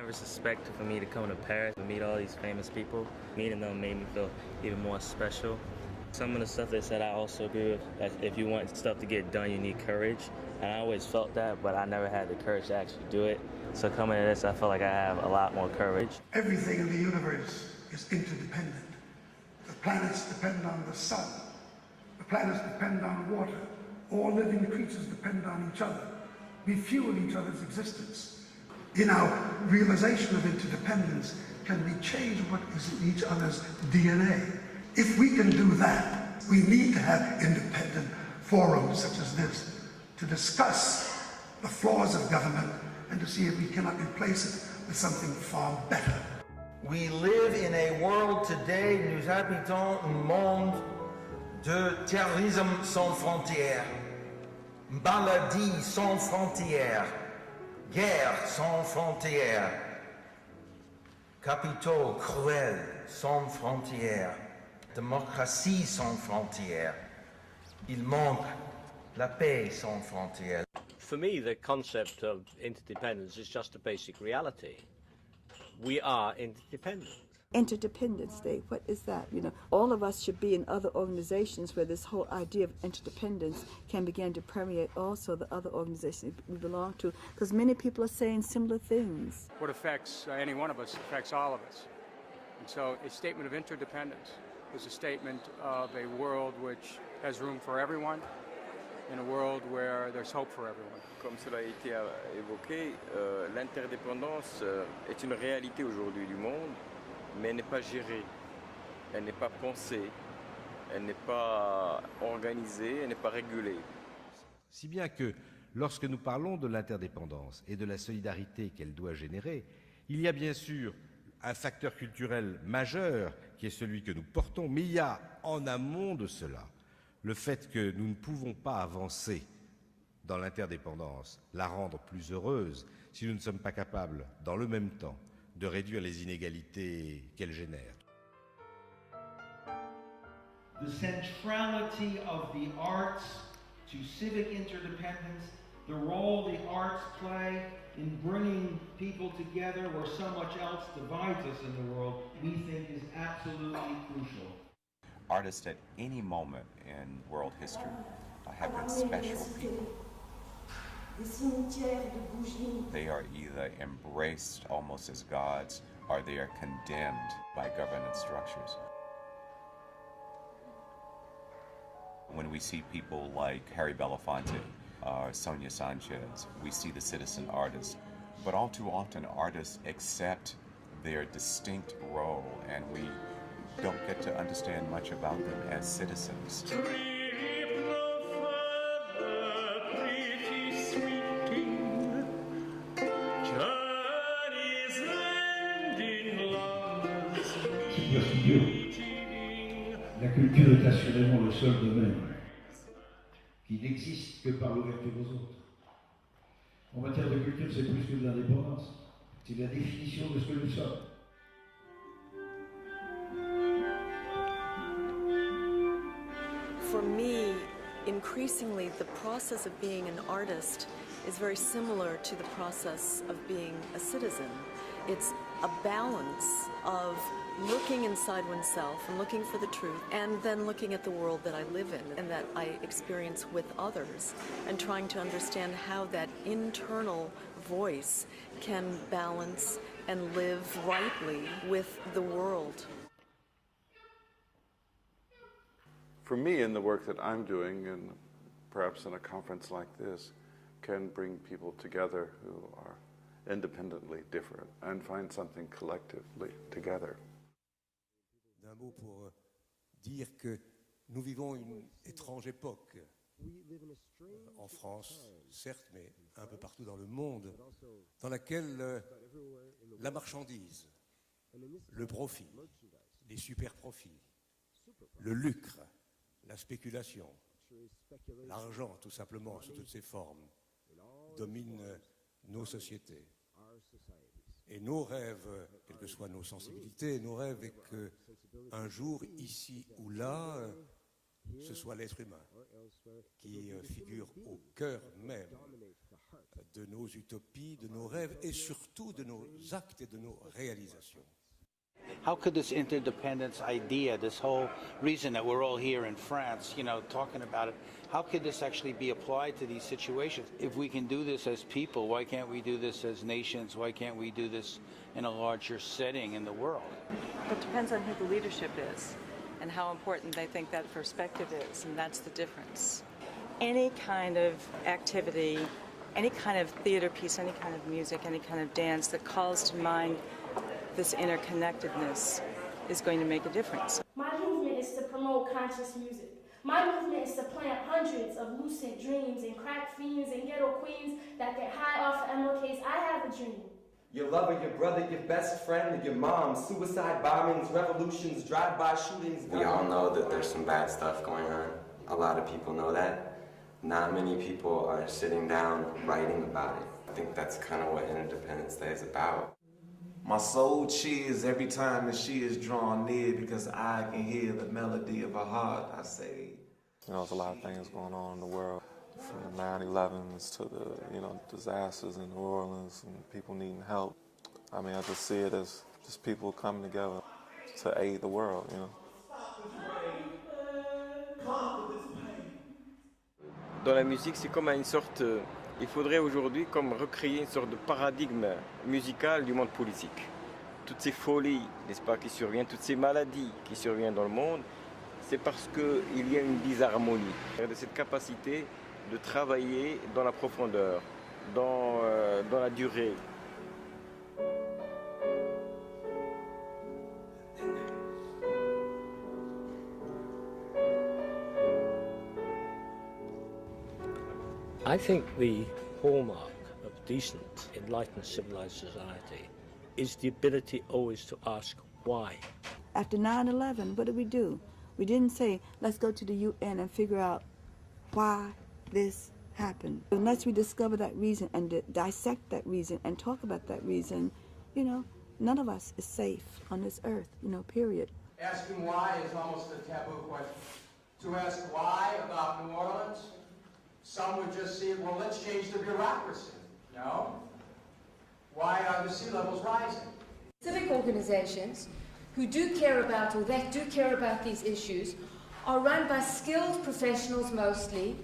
never suspected for me to come to Paris and meet all these famous people. Meeting them made me feel even more special. Some of the stuff they said I also agree with. That if you want stuff to get done, you need courage. And I always felt that, but I never had the courage to actually do it. So coming to this, I feel like I have a lot more courage. Everything in the universe is interdependent. The planets depend on the sun. The planets depend on water. All living creatures depend on each other. We fuel each other's existence. In our realization of interdependence, can we change what is in each other's DNA? If we can do that, we need to have independent forums such as this to discuss the flaws of government and to see if we cannot replace it with something far better. We live in a world today, nous habitons un monde de terrorisme sans frontières, maladie sans frontières, guerre sans frontières, capitaux cruels sans frontières, démocratie sans frontières. Il manque la paix sans frontières. For me, the concept of interdependence is just a basic reality. We are interdependent. Interdependence Day, what is that? You know, all of us should be in other organizations where this whole idea of interdependence can begin to permeate also the other organizations we belong to, because many people are saying similar things. What affects any one of us affects all of us. And so a statement of interdependence is a statement of a world which has room for everyone, in a world where there's hope for everyone. Comme cela a été évoqué, l'interdépendance est une réalité aujourd'hui du monde, mais elle n'est pas gérée, elle n'est pas pensée, elle n'est pas organisée, elle n'est pas régulée. Si bien que, lorsque nous parlons de l'interdépendance et de la solidarité qu'elle doit générer, il y a bien sûr un facteur culturel majeur qui est celui que nous portons, mais il y a en amont de cela le fait que nous ne pouvons pas avancer dans l'interdépendance, la rendre plus heureuse, si nous ne sommes pas capables, dans le même temps, de réduire les inégalités qu'elle génère. The centrality of the arts to civic interdependence, the role the arts play in bringing people together where so much else divides us in the world, we think is absolutely crucial. Artists at any moment in world history have been special people. They are either embraced almost as gods or they are condemned by governance structures. When we see people like Harry Belafonte or Sonia Sanchez, we see the citizen artists. But all too often artists accept their distinct role and we don't get to understand much about them as citizens. La culture est assurément le seul domaine qui n'existe que par l'ouverture aux autres. En matière de culture, c'est plus que de l'indépendance. C'est la définition de ce que nous sommes. For me, increasingly, the process of being an artist is very similar to the process of being a citizen. It's a balance of looking inside oneself and looking for the truth, and then looking at the world that I live in and that I experience with others, and trying to understand how that internal voice can balance and live rightly with the world. For me, in the work that I'm doing, and perhaps in a conference like this, can bring people together who are independently different and find something collectively together. D'un mot pour dire que nous vivons une étrange époque. En France, certes, mais un peu partout dans le monde, dans laquelle la marchandise, le profit, les super-profits, le lucre, la spéculation, l'argent tout simplement sous toutes ses formes, dominent nos sociétés. Et nos rêves, quelles que soient nos sensibilités, nos rêves est qu'un jour, ici ou là, ce soit l'être humain qui figure au cœur même de nos utopies, de nos rêves et surtout de nos actes et de nos réalisations. How could this interdependence idea, this whole reason that we're all here in France, you know, talking about it, how could this actually be applied to these situations? If we can do this as people, why can't we do this as nations? Why can't we do this in a larger setting in the world? It depends on who the leadership is and how important they think that perspective is, and that's the difference. Any kind of activity, any kind of theater piece, any kind of music, any kind of dance that calls to mind this interconnectedness is going to make a difference. My movement is to promote conscious music. My movement is to plant hundreds of lucid dreams and crack fiends and ghetto queens that get high off of MLKs. I have a dream. Your lover, your brother, your best friend, your mom, suicide bombings, revolutions, drive-by shootings. We all know that there's some bad stuff going on. A lot of people know that. Not many people are sitting down writing about it. I think that's kind of what Interdependence Day is about. My soul cheers every time that she is drawn near because I can hear the melody of her heart. I say, you know, there's a lot of things going on in the world, from the 9/11s to the, you know, disasters in New Orleans and people needing help. I mean, I just see it as just people coming together to aid the world, you know. Dans la musique, c'est comme une sorte... il faudrait aujourd'hui comme recréer une sorte de paradigme musical du monde politique. Toutes ces folies, n'est-ce pas, qui surviennent, toutes ces maladies qui surviennent dans le monde, c'est parce qu'il y a une disharmonie. De cette capacité de travailler dans la profondeur, dans la durée. I think the hallmark of decent, enlightened, civilized society is the ability always to ask why. After 9/11, what did we do? We didn't say, let's go to the UN and figure out why this happened. Unless we discover that reason and dissect that reason and talk about that reason, you know, none of us is safe on this earth, you know, period. Asking why is almost a taboo question. To ask why about New Orleans, some would just see, well, let's change the bureaucracy. No. Why are the sea levels rising? Civic organizations who do care about, or that do care about these issues, are run by skilled professionals mostly,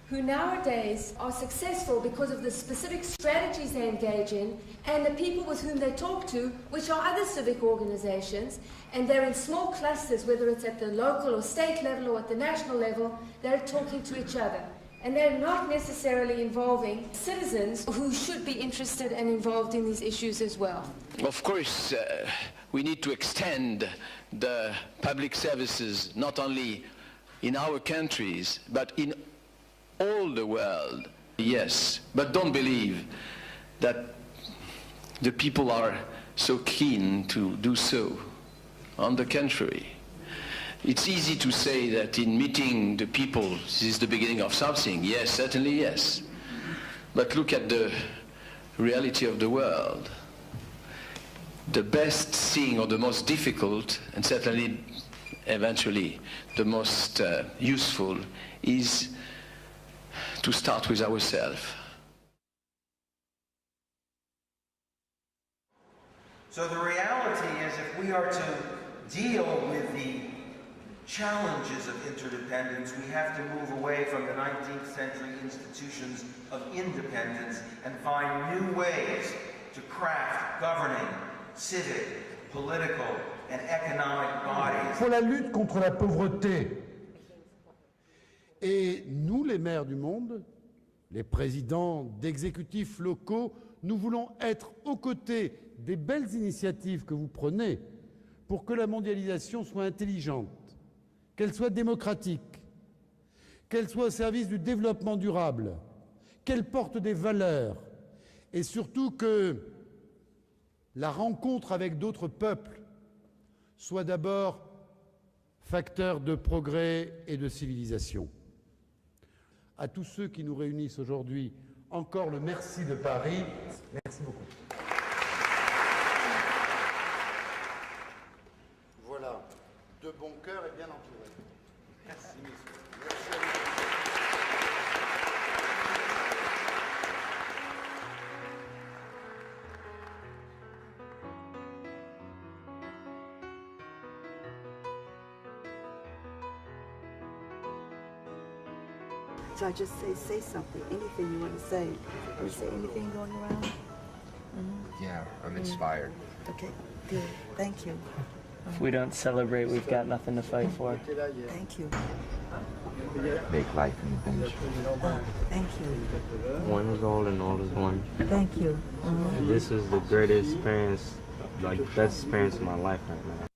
who nowadays are successful because of the specific strategies they engage in and the people with whom they talk to, which are other civic organizations, and they're in small clusters, whether it's at the local or state level or at the national level, they're talking to each other. And they're not necessarily involving citizens who should be interested and involved in these issues as well. Of course, we need to extend the public services not only in our countries, but in all the world. Yes, but don't believe that the people are so keen to do so. On the contrary. It's easy to say that in meeting the people, this is the beginning of something. Yes, certainly yes. But look at the reality of the world. The best thing, or the most difficult, and certainly eventually the most useful, is to start with ourselves. So the reality is, if we are to deal with the challenges of interdependence, we have to move away from the 19th century institutions of independence and find new ways to craft governing, civic, political, and economic bodies. Pour la lutte contre la pauvreté. Et nous, les maires du monde, les présidents d'exécutifs locaux, nous voulons être aux côtés des belles initiatives que vous prenez pour que la mondialisation soit intelligente, qu'elle soit démocratique, qu'elle soit au service du développement durable, qu'elle porte des valeurs, et surtout que la rencontre avec d'autres peuples soit d'abord facteur de progrès et de civilisation. À tous ceux qui nous réunissent aujourd'hui, encore le merci de Paris. Merci beaucoup. Voilà, de bon cœur et bien entouré. Merci, messieurs. Merci à vous. So I just say something, anything you want to say. Want to say anything going around? Yeah, I'm inspired. Okay, good. Thank you. If we don't celebrate, we've got nothing to fight for. Thank you. Make life an adventure. Thank you. One is all and all is one. Thank you. This is the greatest experience, like best experience of my life right now.